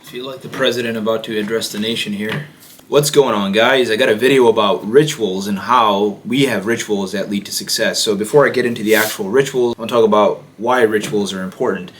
Feel like the president about to address the nation here. What's going on, guys? I got a video about rituals and how we have rituals that lead to success. So before I get into the actual rituals, I want to talk about why rituals are important.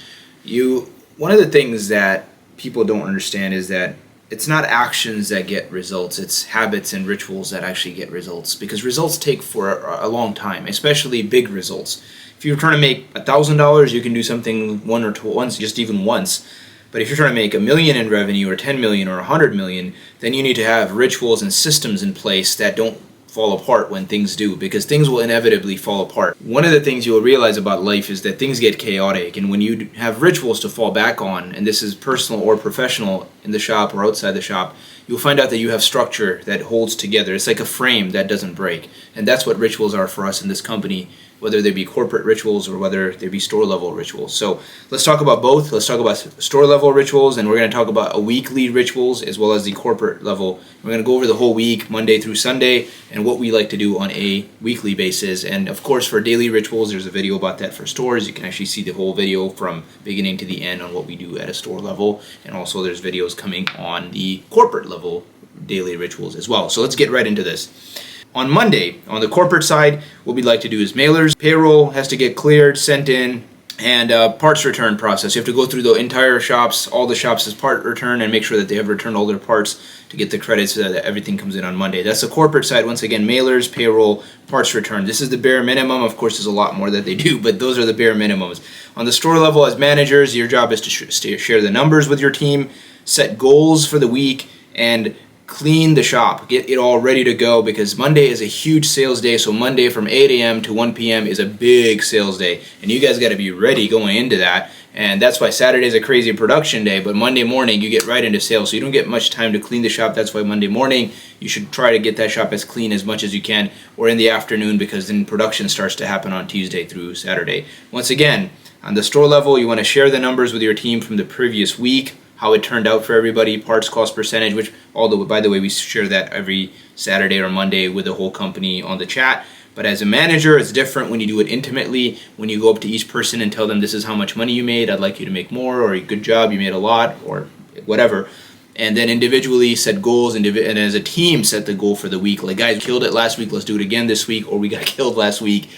One of the things that people don't understand is that it's not actions that get results, it's habits and rituals that actually get results, because results take for a long time, especially big results. If you're trying to make $1,000, you can do something once, just even once. But if you're trying to make $1 million in revenue, or 10 million, or 100 million, then you need to have rituals and systems in place that don't fall apart when things do, because things will inevitably fall apart. One of the things you'll realize about life is that things get chaotic, and when you have rituals to fall back on, and this is personal or professional, in the shop or outside the shop, you'll find out that you have structure that holds together. It's like a frame that doesn't break, and that's what rituals are for us in this company, whether they be corporate rituals or whether they be store level rituals. So let's talk about both. Let's talk about store level rituals, and we're going to talk about a weekly rituals as well as the corporate level. We're going to go over the whole week, Monday through Sunday, and what we like to do on a weekly basis. And of course, for daily rituals, there's a video about that for stores. You can actually see the whole video from beginning to the end on what we do at a store level, and also there's videos coming on the corporate level daily rituals as well. So let's get right into this. On Monday, on the corporate side, what we'd like to do is mailers. Payroll has to get cleared, sent in, and parts return process. You have to go through the entire shops, all the shops' part return, and make sure that they have returned all their parts to get the credits so that everything comes in on Monday. That's the corporate side. Once again, mailers, payroll, parts return. This is the bare minimum. Of course, there's a lot more that they do, but those are the bare minimums. On the store level, as managers, your job is to share the numbers with your team, set goals for the week, and clean the shop, get it all ready to go, because Monday is a huge sales day. So Monday from 8 a.m. to 1 p.m. is a big sales day, and you guys got to be ready going into that. And that's why Saturday is a crazy production day, but Monday morning you get right into sales, so you don't get much time to clean the shop. That's why Monday morning you should try to get that shop as clean as much as you can, or in the afternoon, because then production starts to happen on Tuesday through Saturday. Once again, on the store level, you want to share the numbers with your team from the previous week, how it turned out for everybody, parts cost percentage, which by the way, we share that every Saturday or Monday with the whole company on the chat. But as a manager, it's different when you do it intimately, when you go up to each person and tell them, this is how much money you made, I'd like you to make more, or good job, you made a lot, or whatever. And then individually set goals, and as a team set the goal for the week. Like, guys, killed it last week, let's do it again this week, or we got killed last week,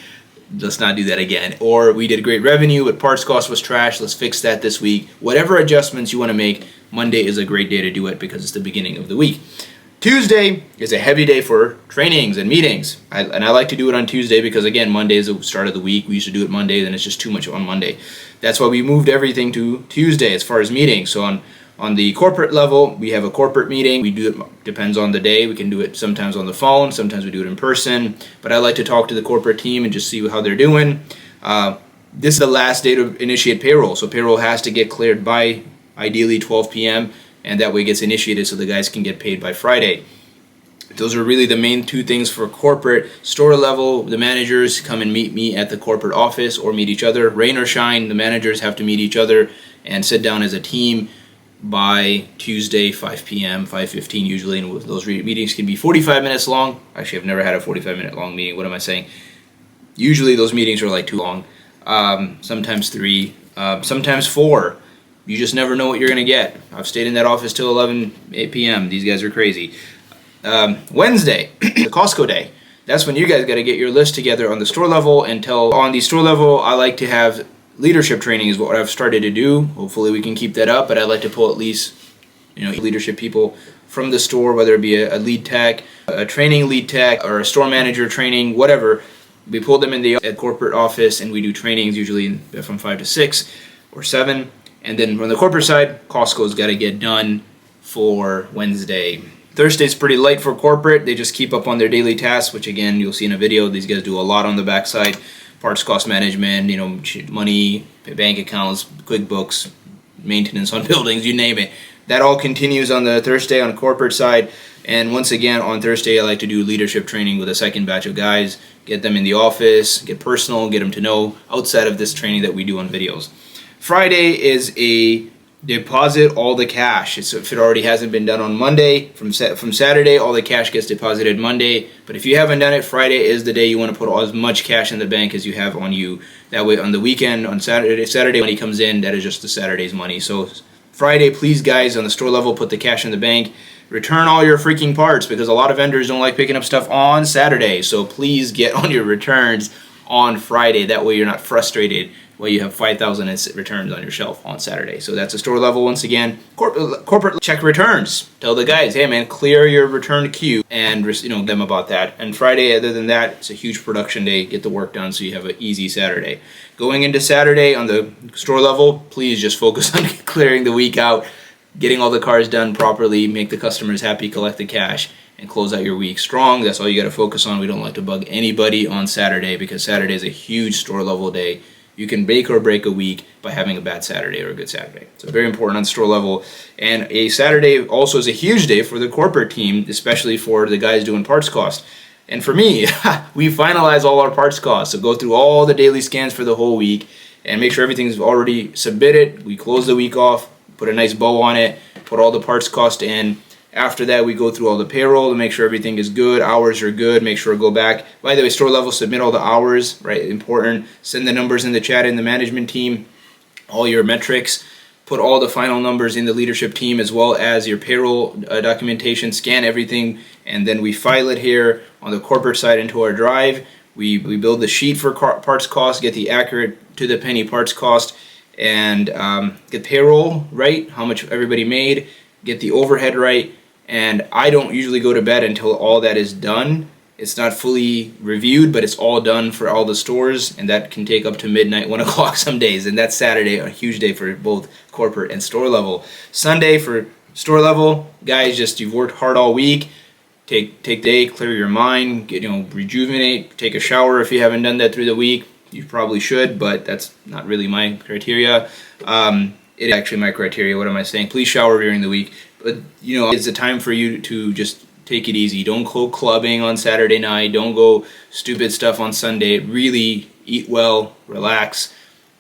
let's not do that again. Or we did great revenue, but parts cost was trash, let's fix that this week. Whatever adjustments you want to make, Monday is a great day to do it because it's the beginning of the week. Tuesday is a heavy day for trainings and meetings. I like to do it on Tuesday because, again, Monday is the start of the week. We used to do it Monday, then it's just too much on Monday. That's why we moved everything to Tuesday as far as meetings. So on the corporate level, we have a corporate meeting. We do it, depends on the day. We can do it sometimes on the phone, sometimes we do it in person. But I like to talk to the corporate team and just see how they're doing. This is the last day to initiate payroll. So payroll has to get cleared by ideally 12 p.m. and that way it gets initiated so the guys can get paid by Friday. Those are really the main two things for corporate. Store level, the managers come and meet me at the corporate office or meet each other. Rain or shine, the managers have to meet each other and sit down as a team by Tuesday, 5 p.m., 5:15 usually, and those meetings can be 45 minutes long. Actually, I've never had a 45-minute long meeting. What am I saying? Usually those meetings are like too long. Sometimes 3, sometimes 4. You just never know what you're going to get. I've stayed in that office till 8 p.m. These guys are crazy. Wednesday, the Costco day. That's when you guys got to get your list together on the store level. On the store level, I like to have leadership training is what I've started to do. Hopefully we can keep that up, but I like to pull at least leadership people from the store, whether it be a lead tech, a training lead tech, or a store manager training, whatever. We pull them in at corporate office, and we do trainings usually from 5 to 6 or 7. And then on the corporate side, Costco's got to get done for Wednesday. Thursday's pretty light for corporate. They just keep up on their daily tasks, which again, you'll see in a video. These guys do a lot on the backside. Parts cost management, money, bank accounts, QuickBooks, maintenance on buildings, you name it. That all continues on the Thursday on corporate side. And once again, on Thursday, I like to do leadership training with a second batch of guys, get them in the office, get personal, get them to know outside of this training that we do on videos. Friday is a deposit all the cash. If it already hasn't been done on Monday, from Saturday, all the cash gets deposited Monday. But if you haven't done it, Friday is the day you want to put as much cash in the bank as you have on you. That way, on the weekend, on Saturday money comes in, that is just the Saturday's money. So Friday, please guys, on the store level, put the cash in the bank. Return all your freaking parts, because a lot of vendors don't like picking up stuff on Saturday. So please get on your returns on Friday. That way you're not frustrated while you have 5,000 returns on your shelf on Saturday. So that's the store level. Once again, corporate check returns. Tell the guys, hey man, clear your return queue, and them about that. And Friday, other than that, it's a huge production day. Get the work done so you have an easy Saturday. Going into Saturday on the store level, please just focus on clearing the week out, getting all the cars done properly, make the customers happy, collect the cash, and close out your week strong. That's all you got to focus on. We don't like to bug anybody on Saturday, because Saturday is a huge store level day. You can make or break a week by having a bad Saturday or a good Saturday. So very important on store level. And a Saturday also is a huge day for the corporate team, especially for the guys doing parts cost. And for me, we finalize all our parts costs. So go through all the daily scans for the whole week and make sure everything's already submitted. We close the week off, put a nice bow on it, put all the parts cost in. After that, we go through all the payroll to make sure everything is good, hours are good, make sure to go back. By the way, store level, submit all the hours, right? Important. Send the numbers in the chat in the management team, all your metrics. Put all the final numbers in the leadership team, as well as your payroll documentation. Scan everything, and then we file it here on the corporate side into our drive. We build the sheet for parts cost, get the accurate to the penny parts cost, and get payroll right, how much everybody made, get the overhead right. And I don't usually go to bed until all that is done. It's not fully reviewed, but it's all done for all the stores, and that can take up to midnight, 1 o'clock some days. And that's Saturday, a huge day for both corporate and store level. Sunday for store level, guys, just you've worked hard all week. Take day, clear your mind, rejuvenate, take a shower if you haven't done that through the week. You probably should, but that's not really my criteria. It is actually my criteria. What am I saying? Please shower during the week. But, it's a time for you to just take it easy. Don't go clubbing on Saturday night. Don't go stupid stuff on Sunday. Really eat well, relax,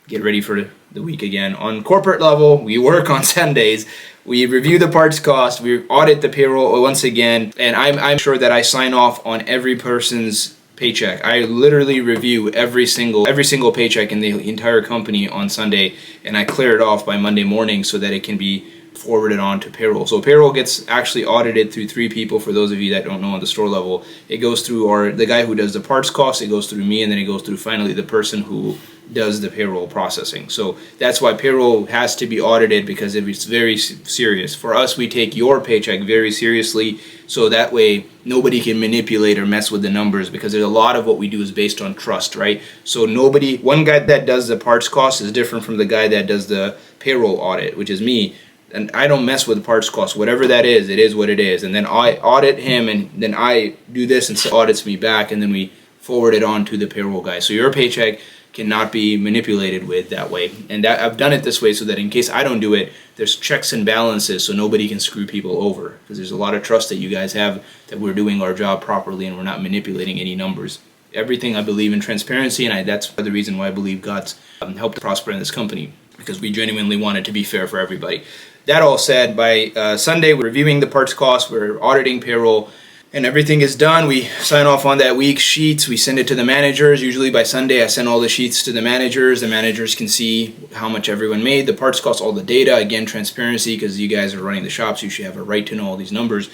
get ready for the week again. On corporate level, we work on Sundays. We review the parts cost. We audit the payroll once again. And I'm sure that I sign off on every person's paycheck. I literally review every single paycheck in the entire company on Sunday, and I clear it off by Monday morning so that it can be forwarded on to payroll. So payroll gets actually audited through 3 people. For those of you that don't know, on the store level, it goes through the guy who does the parts cost, it goes through me, and then it goes through finally the person who does the payroll processing. So that's why payroll has to be audited, because it's very serious. For us, we take your paycheck very seriously, so that way nobody can manipulate or mess with the numbers, because there's a lot of what we do is based on trust, right? So one guy that does the parts cost is different from the guy that does the payroll audit, which is me. And I don't mess with parts cost. Whatever that is, it is what it is. And then I audit him, and then I do this and he audits me back, and then we forward it on to the payroll guy. So your paycheck cannot be manipulated with that way. And I've done it this way so that in case I don't do it, there's checks and balances so nobody can screw people over. Because there's a lot of trust that you guys have that we're doing our job properly and we're not manipulating any numbers. Everything, I believe in transparency, and that's the reason why I believe God's helped prosper in this company, because we genuinely want it to be fair for everybody. That all said, by Sunday, we're reviewing the parts cost, we're auditing payroll, and everything is done. We sign off on that week's sheets, we send it to the managers. Usually by Sunday, I send all the sheets to the managers. The managers can see how much everyone made, the parts cost, all the data. Again, transparency, because you guys are running the shops, you should have a right to know all these numbers.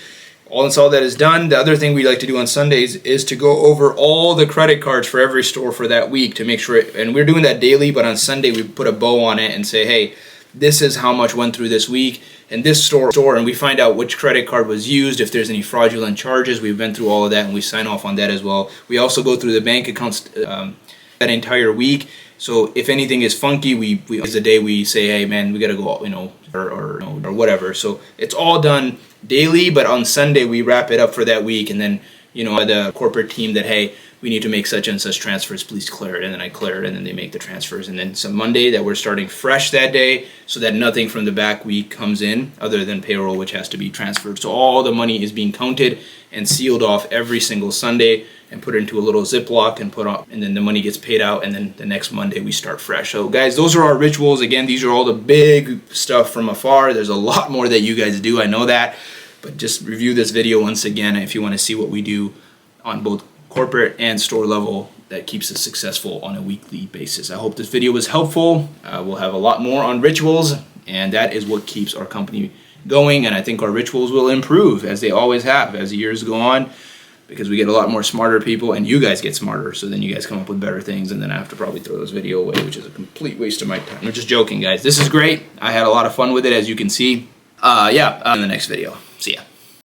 Once all that is done, the other thing we like to do on Sundays is to go over all the credit cards for every store for that week to make sure, and we're doing that daily, but on Sunday we put a bow on it and say, hey, this is how much went through this week and this store, and we find out which credit card was used, if there's any fraudulent charges. We've been through all of that and we sign off on that as well. We also go through the bank accounts that entire week. So if anything is funky, we is the day we say, hey man, we gotta go, or whatever. So it's all done daily, but on Sunday we wrap it up for that week, and then the corporate team that, hey, we need to make such and such transfers, please clear it. And then I clear it, and then they make the transfers. And then some Monday that we're starting fresh that day, so that nothing from the back week comes in other than payroll, which has to be transferred. So all the money is being counted and sealed off every single Sunday and put into a little Ziploc and then the money gets paid out, and then the next Monday we start fresh. So guys, those are our rituals. Again, these are all the big stuff from afar. There's a lot more that you guys do, I know that, but just review this video once again if you want to see what we do on both corporate and store level that keeps us successful on a weekly basis. I hope this video was helpful. We'll have a lot more on rituals and that is what keeps our company going, and I think our rituals will improve, as they always have, as the years go on, because we get a lot more smarter people, and you guys get smarter, so then you guys come up with better things, and then I have to probably throw this video away, which is a complete waste of my time. I'm just joking, guys. This is great. I had a lot of fun with it, as you can see. In the next video. See ya.